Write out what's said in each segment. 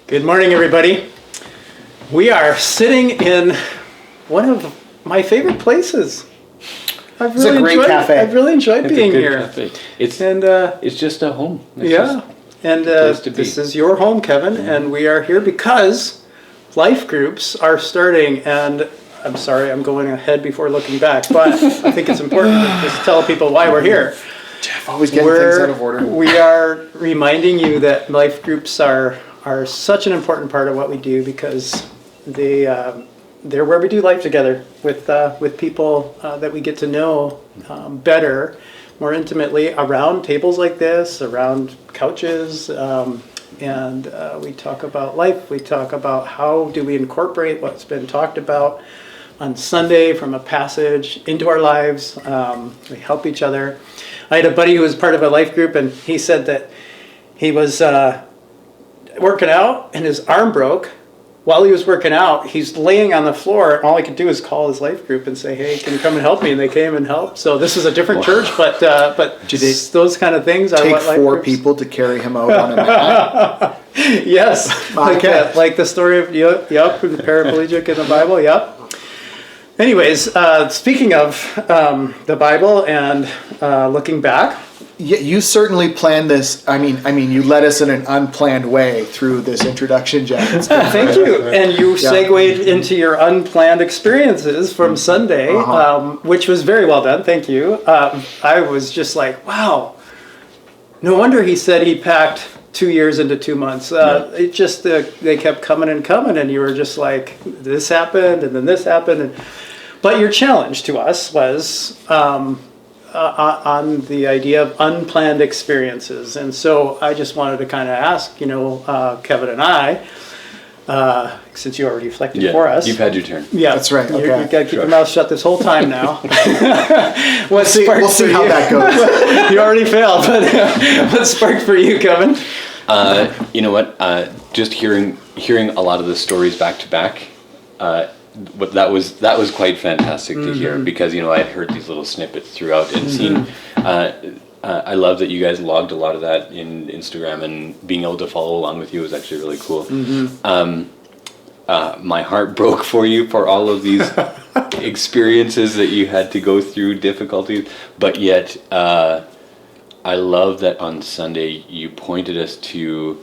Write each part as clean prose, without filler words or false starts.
Good morning, everybody. We are sitting in one of my favorite places. I've It's a great cafe. I've really enjoyed being here. Cafe. It's just a home. This is your home, Kevin, and we are here because life groups are starting. And I'm sorry, I'm going ahead before looking back, but I think it's important to just tell people why we're here. Jeff always getting things out of order. We are reminding you that life groups are such an important part of what we do because they're where we do life together with people that we get to know better, more intimately around tables like this, around couches, and we talk about life. We talk about how do we incorporate what's been talked about on Sunday from a passage into our lives. We help each other. I had a buddy who was part of a life group, and he said that he was working out and his arm broke. While he was working out, he's laying on the floor, and all he could do is call his life group and say, "Hey, can you come and help me?" And they came and helped. So this is a different church, but those kind of things are take what life four groups. people to carry him out on a mat. Yes, Okay. like the story of the paraplegic in the Bible. Yep. Anyways, speaking of the Bible and looking back. Yeah, you certainly planned this. I mean, you led us in an unplanned way through this introduction, Jeff. Thank you. And you segued into your unplanned experiences from Sunday, which was very well done. Thank you. I was just like, wow. No wonder he said he packed 2 years into 2 months. It just, they kept coming, and you were just like, this happened, and then this happened. But your challenge to us was on the idea of unplanned experiences. And so I just wanted to kind of ask, Kevin and I, since you already reflected for us. You've had your turn. Yeah, that's right. Okay. You've got to keep your mouth shut this whole time now. We'll see how that goes. You already failed, but what sparked for you, Kevin? You know what? Just hearing a lot of the stories back to back, that was quite fantastic to hear because I had heard these little snippets throughout and seen. I love that you guys logged a lot of that in Instagram, and being able to follow along with you was actually really cool. My heart broke for you for all of these experiences that you had to go through, difficulties, but yet I love that on Sunday you pointed us to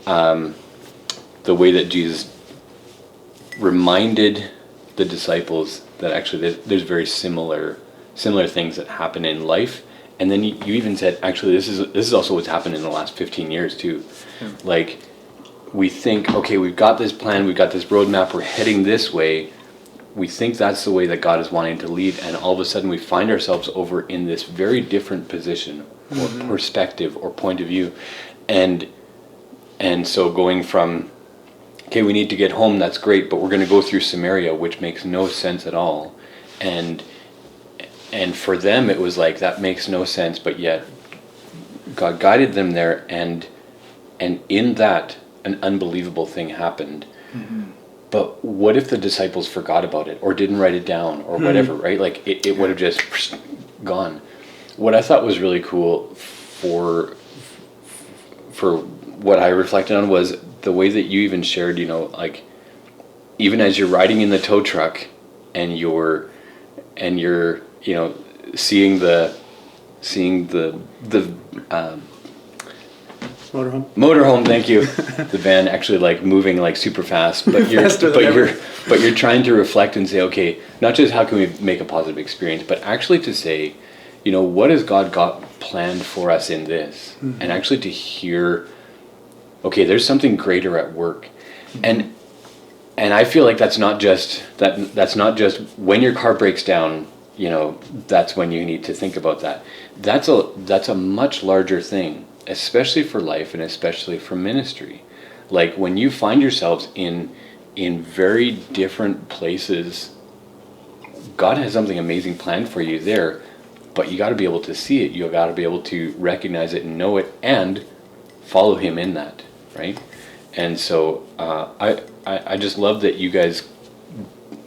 the way that Jesus reminded the disciples that actually there's very similar things that happen in life, and then you even said actually this is also what's happened in the last 15 years too. Like we think, okay, we've got this plan, we've got this roadmap, we're heading this way, we think that's the way that God is wanting to lead, and all of a sudden we find ourselves over in this very different position or perspective or point of view, and so going from, okay, we need to get home, that's great, but we're going to go through Samaria, which makes no sense at all. And for them, it was like, that makes no sense, but yet God guided them there, and in that, an unbelievable thing happened. But what if the disciples forgot about it, or didn't write it down, or whatever, right? Like, it would have just gone. What I thought was really cool for what I reflected on was the way that you even shared, like even as you're riding in the tow truck and you're seeing the motorhome, thank you. The van actually like moving like super fast, but you're trying to reflect and say, okay, not just how can we make a positive experience, but actually to say, what has God got planned for us in this? And actually to hear, okay, there's something greater at work. And I feel like that's not just when your car breaks down, that's when you need to think about that. That's a much larger thing, especially for life and especially for ministry. Like when you find yourselves in very different places, God has something amazing planned for you there, but you got to be able to see it. You got to be able to recognize it and know it and follow Him in that. Right, and so I just love that you guys,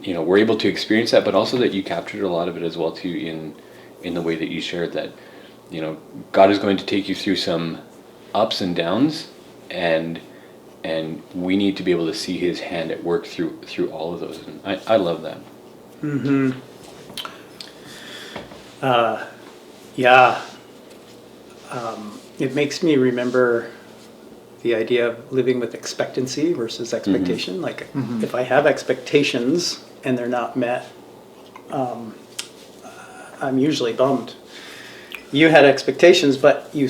were able to experience that, but also that you captured a lot of it as well too in the way that you shared that, God is going to take you through some ups and downs, and and we need to be able to see His hand at work through all of those. And I love that. Yeah. It makes me remember the idea of living with expectancy versus expectation. Like if I have expectations and they're not met, I'm usually bummed. You had expectations, but you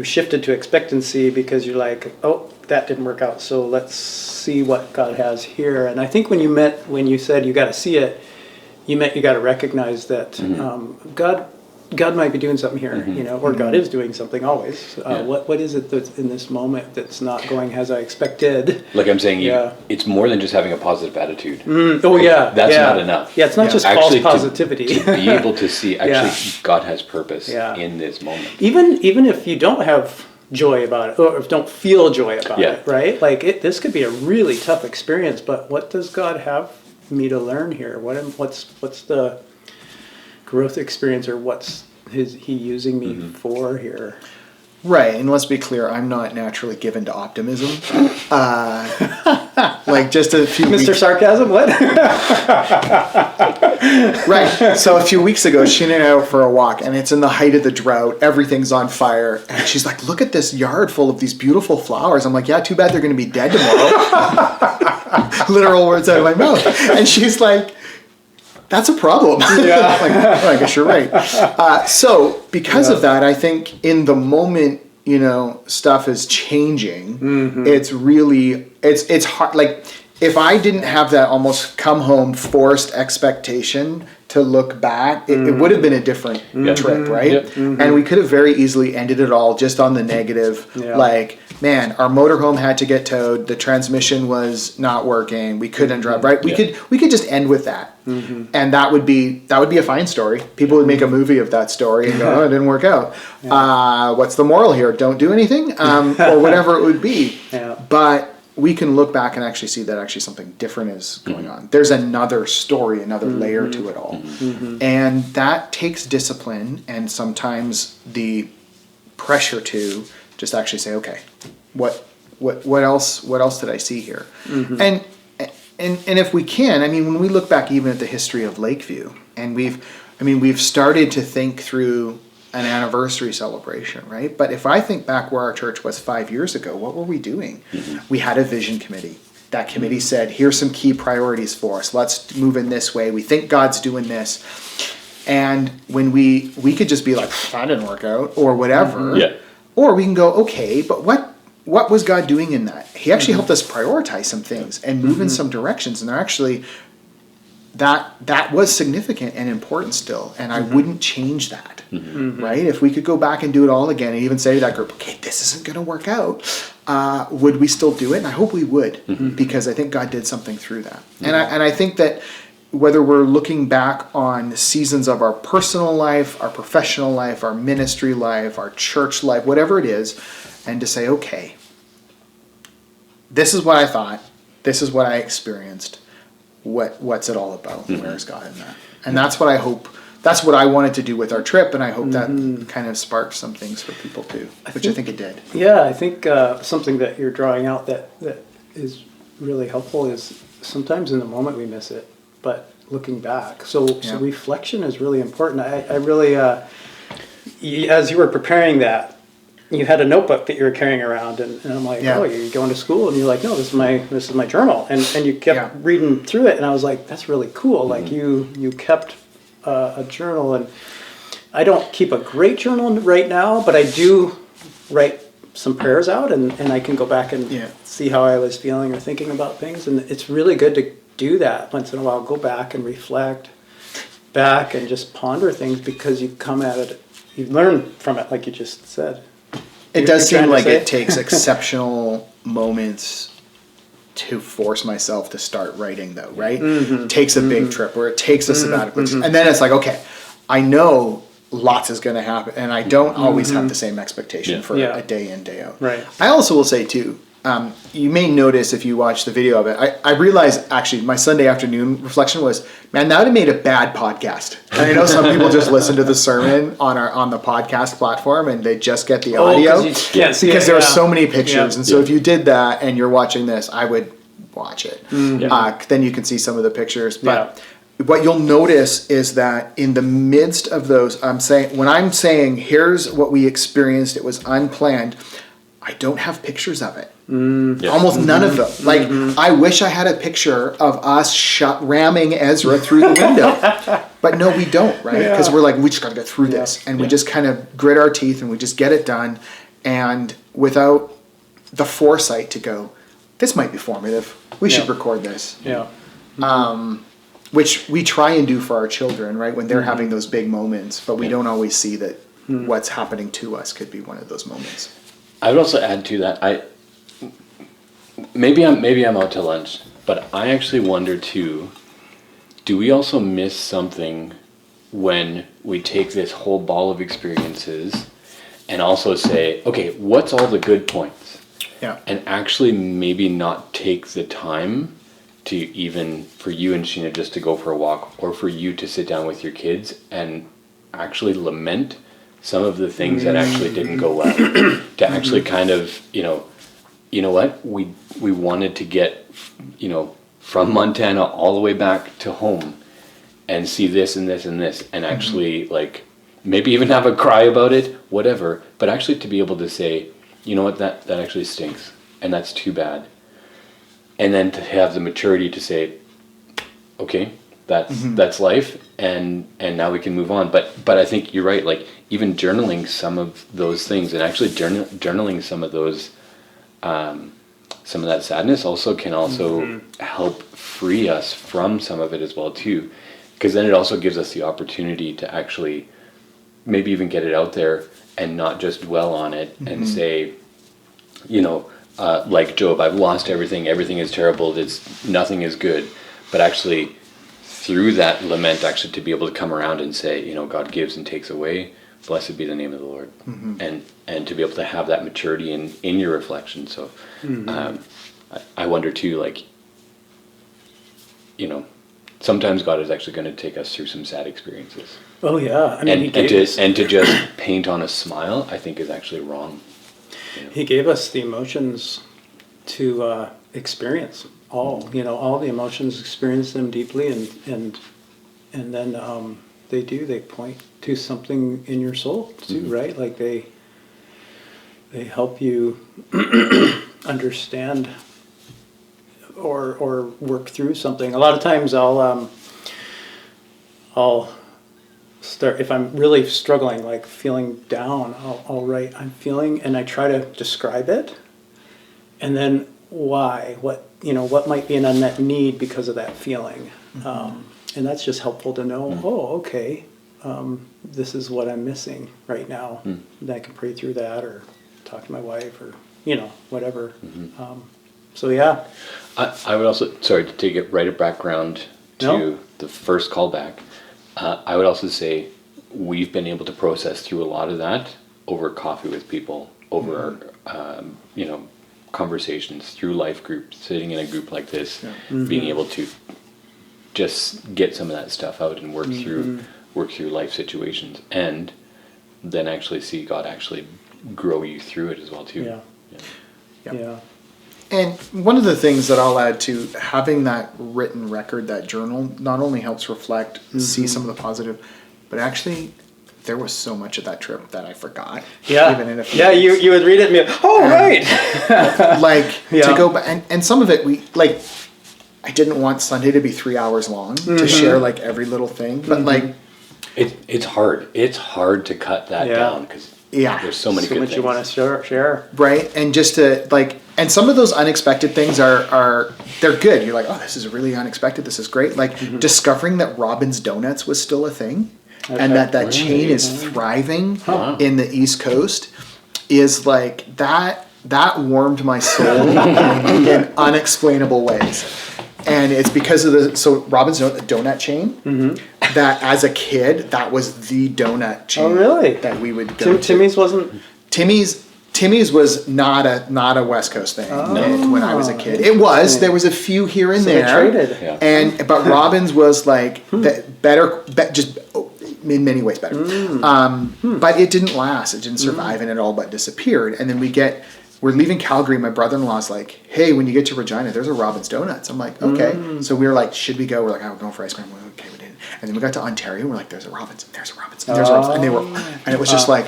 shifted to expectancy because you're like, oh, that didn't work out. So let's see what God has here. And I think when you said you got to see it, you meant you got to recognize that God might be doing something here, or God is doing something always. What is it that's in this moment that's not going as I expected? Like I'm saying, it's more than just having a positive attitude. That's not enough. Yeah, it's not just actually false positivity. To be able to see, actually, God has purpose in this moment. Even if you don't have joy about it, or if don't feel joy about it, right? Like this could be a really tough experience, but what does God have me to learn here? What's the growth experience, or what's he using me for here? Right, and let's be clear, I'm not naturally given to optimism. Like just a few Mr. Sarcasm, what? Right, so a few weeks ago, she and I went out for a walk, and it's in the height of the drought, everything's on fire, and she's like, look at this yard full of these beautiful flowers. I'm like, yeah, too bad they're going to be dead tomorrow. Literal words out of my mouth. And she's like, that's a problem. Yeah. Like, oh, I guess you're right. So because of that, I think in the moment, stuff is changing. It's really, it's hard. Like if I didn't have that almost come home forced expectation to look back, it would have been a different trip, right? And we could have very easily ended it all just on the negative. Like, man, our motorhome had to get towed. The transmission was not working. We couldn't drive, right? We could just end with that. And that would be a fine story. People would make a movie of that story and go, oh, it didn't work out. What's the moral here? Don't do anything, or whatever it would be. But we can look back and actually see that actually something different is going on. There's another story, another layer to it all. And that takes discipline and sometimes the pressure to just actually say, okay, what else did I see here? And if we can, I mean, when we look back even at the history of Lakeview, and we've started to think through an anniversary celebration, right? But if I think back where our church was 5 years ago, what were we doing? We had a vision committee. That committee said, here's some key priorities for us. Let's move in this way. We think God's doing this. And when we could just be like, that didn't work out, or whatever. Or we can go, okay, but what was God doing in that? He actually helped us prioritize some things and move in some directions. And they're actually, that was significant and important still. And I wouldn't change that. Right? If we could go back and do it all again and even say to that group, okay, this isn't going to work out, would we still do it? And I hope we would, because I think God did something through that. And I think that whether we're looking back on seasons of our personal life, our professional life, our ministry life, our church life, whatever it is, and to say, okay, this is what I thought, this is what I experienced, what's it all about? Where's God in that? And that's what I hope. That's what I wanted to do with our trip, and I hope that kind of sparked some things for people too, which I think it did. Yeah, I think something that you're drawing out that is really helpful is sometimes in the moment we miss it, but looking back. So reflection is really important. I really, as you were preparing that, you had a notebook that you were carrying around, and I'm like, oh, you're going to school? And you're like, no, this is my journal. And you kept reading through it, and I was like, that's really cool. Like you kept a journal, and I don't keep a great journal right now, but I do write some prayers out, and I can go back and see how I was feeling or thinking about things, and it's really good to do that once in a while. Go back and reflect back and just ponder things, because you come at it, you learn from it, like you just said. It does seem like it takes exceptional moments to force myself to start writing, though, right? It takes a big trip, or it takes a sabbatical, and then it's like, okay, I know lots is going to happen, and I don't always have the same expectation for a day in, day out. Right. I also will say too, you may notice if you watch the video of it, I realized actually my Sunday afternoon reflection was, man, that would have made a bad podcast. And I know some people just listen to the sermon on the podcast platform and they just get the audio 'cause you can't see because it, there are yeah. so many pictures. Yeah. And so if you did that and you're watching this, I would watch it. Yeah. Then you can see some of the pictures. But what you'll notice is that in the midst of those, when I'm saying here's what we experienced, it was unplanned, I don't have pictures of it. Yeah. Almost none of them. Like, I wish I had a picture of us ramming Ezra through the window. But no, we don't, right? Because we're like, we just got to get through this. And we just kind of grit our teeth and we just get it done. And without the foresight to go, this might be formative. We should record this. Yeah. Which we try and do for our children, right? When they're having those big moments. But we don't always see that what's happening to us could be one of those moments. I would also add to that. Maybe I'm out to lunch, but I actually wonder too. Do we also miss something when we take this whole ball of experiences and also say, okay, what's all the good points? Yeah. And actually maybe not take the time to even for you and Sheena just to go for a walk, or for you to sit down with your kids and actually lament some of the things that actually didn't go well. To actually kind of, you know what, we wanted to get, from Montana all the way back to home and see this and this and this, and actually like maybe even have a cry about it, whatever, but actually to be able to say, you know what, that actually stinks and that's too bad. And then to have the maturity to say, okay, that's life, and now we can move on. But I think you're right. Like even journaling some of those things, and actually journaling some of those, some of that sadness also can also help free us from some of it as well too, because then it also gives us the opportunity to actually maybe even get it out there and not just dwell on it and say, like Job, I've lost everything. Everything is terrible. Nothing is good. But actually, through that lament, actually to be able to come around and say, God gives and takes away. Blessed be the name of the Lord. And to be able to have that maturity in your reflection. So I wonder too, like, sometimes God is actually going to take us through some sad experiences. Oh yeah. I mean, and to just paint on a smile, I think is actually wrong. He gave us the emotions to experience all the emotions, experience them deeply, and then they point to something in your soul too, right? Like they help you understand or work through something. A lot of times I'll start, if I'm really struggling, like feeling down, I'll write, I'm feeling, and I try to describe it. And then why, what might be an unmet need because of that feeling. And that's just helpful to know, okay, this is what I'm missing right now. Then I can pray through that or talk to my wife or, whatever. So yeah. I would also, sorry to take it right at background to the first callback. I would also say we've been able to process through a lot of that over coffee with people, over conversations, through life groups, sitting in a group like this, being able to just get some of that stuff out and work through life situations, and then actually see God actually grow you through it as well too. Yeah. And one of the things that I'll add to having that written record, that journal, not only helps reflect, see some of the positive, but actually there was so much of that trip that I forgot. Yeah. Even in a few yeah, days. you would read it and be right. Like to go back, and some of it I didn't want Sunday to be 3 hours long to share like every little thing, but like it's hard. It's hard to cut that down because there's so many good much things. you want to share. Right, and just to and some of those unexpected things are they're good. You're like, oh, this is really unexpected. This is great. Like discovering that Robin's Donuts was still a thing, and that chain is thriving in the East Coast is like that warmed my soul in unexplainable ways. And it's because of Robin's Donut chain. That as a kid, that was the donut chain. Oh, really? That we would go to. Timmy's wasn't. Timmy's Timmy's was not a West Coast thing when I was a kid. It was. There was a few here and So they there. traded. Yeah. But Robbins was like better, just in many ways better. But it didn't last. It didn't survive, and it all but disappeared. And then we're leaving Calgary. My brother-in-law's like, "Hey, when you get to Regina, there's a Robbins Donuts." I'm like, "Okay." So we were like, "Should we go?" We're like, "I'm going for ice cream." We're like, "Okay, we didn't." And then we got to Ontario. And we're like, "There's a Robbins. And there's a Robbins. And there's a Robbins." And it was just like,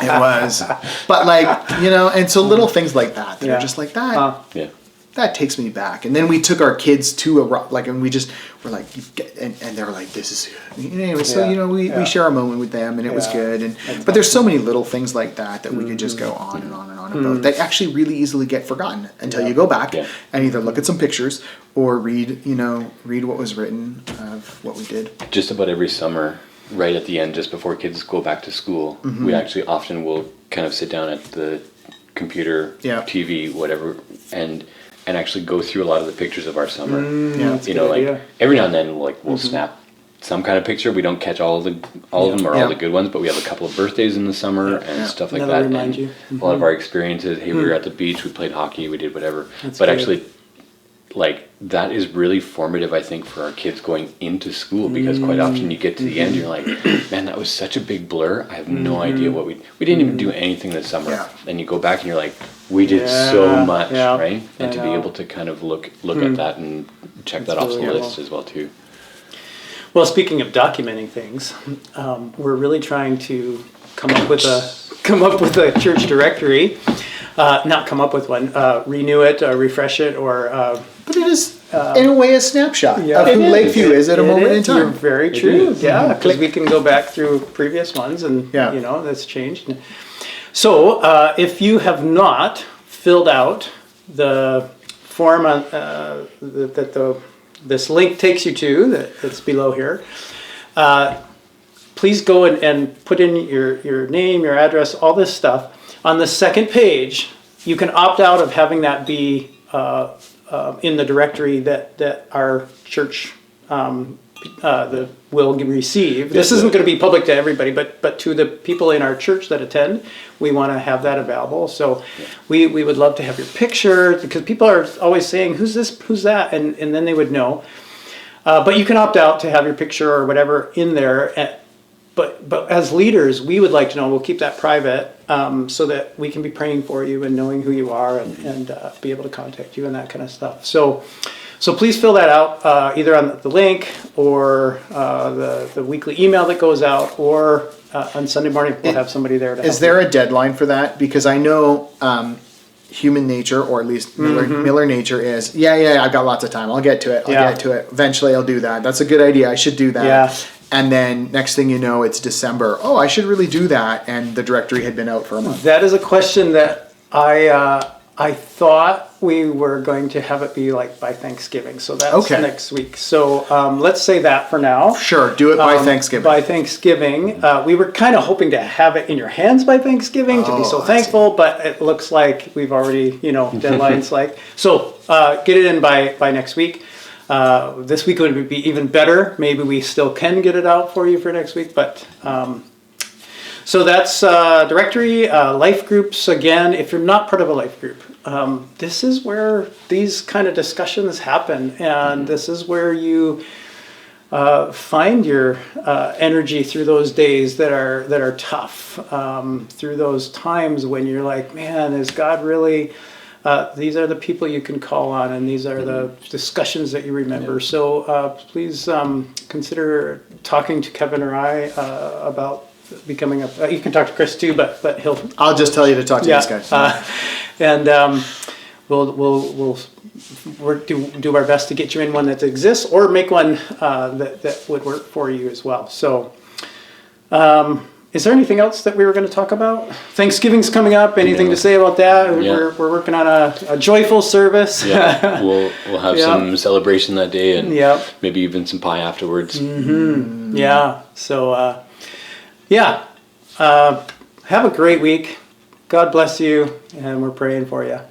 it was. But like, and so little things like that are just like that. Yeah. That takes me back. And then we took our kids to and we just were like, and they were like, "This is good." Anyway, so we share a moment with them, and it was good. But there's so many little things like that we could just go on and on and on about that actually really easily get forgotten until you go back and either look at some pictures or read what was written of what we did. Just about every summer, right at the end, just before kids go back to school, we actually often will kind of sit down at the computer, TV, whatever, and actually go through a lot of the pictures of our summer. Every now and then, we'll snap some kind of picture. We don't catch all of them or all the good ones, but we have a couple of birthdays in the summer and stuff like that. Remind and you. a lot of our experiences. Hey, we were at the beach. We played hockey. We did whatever. That's but great. actually, that is really formative, I think, for our kids going into school, because quite often you get to the end, you're like, man, that was such a big blur. I have no idea what we didn't even do anything this summer. Yeah. And you go back and you're like, we did so much, yeah, right? And I to be know. able to kind of look at that and check that off really the cool. list as well too. Well, speaking of documenting things, we're really trying to come up with a church directory. Not come up with one, renew it, refresh it, or. But it is, in a way, a snapshot of who Lakeview is at a moment in time. You're very true. Yeah, because we can go back through previous ones, and that's changed. So, if you have not filled out the form that this link takes you to, that's below here, please go and put in your name, your address, all this stuff. On the second page, you can opt out of having that be in the directory that our church will receive. This isn't going to be public to everybody, but to the people in our church that attend, we want to have that available. So we would love to have your picture, because people are always saying, "Who's this? Who's that?" And then they would know. But you can opt out to have your picture or whatever in there. But as leaders, we would like to know. We'll keep that private, so that we can be praying for you and knowing who you are, and be able to contact you and that kind of stuff. So please fill that out, either on the link or the weekly email that goes out, or on Sunday morning we'll have somebody there to help. Is there a deadline for that? Because I know human nature, or at least Miller nature, is I've got lots of time. I'll get to it. I'll get to it. Eventually I'll do that. That's a good idea. I should do that. Yeah. And then next thing you know, it's December. Oh, I should really do that. And the directory had been out for a month. That is a question that I thought we were going to have it be like by Thanksgiving. So that's next week. So let's say that for now. Sure, do it by Thanksgiving. By Thanksgiving. We were kind of hoping to have it in your hands by Thanksgiving to be so thankful, but it looks like we've already, deadlines like. So get it in by next week. This week would be even better. Maybe we still can get it out for you for next week, but so that's directory, life groups. Again, if you're not part of a life group, this is where these kind of discussions happen, and this is where you find your energy through those days that are tough, through those times when you're like, man, is God really? These are the people you can call on, and these are the discussions that you remember. So please consider talking to Kevin or I about becoming you can talk to Chris too, but he'll. I'll just tell you to talk to these guys. And we'll do our best to get you in one that exists, or make one that would work for you as well. So. Is there anything else that we were going to talk about? Thanksgiving's coming up. Anything to say about that? Yeah. We're working on a joyful service. Yeah, we'll have some celebration that day, and maybe even some pie afterwards. Mm-hmm. Yeah. So, have a great week. God bless you, and we're praying for you.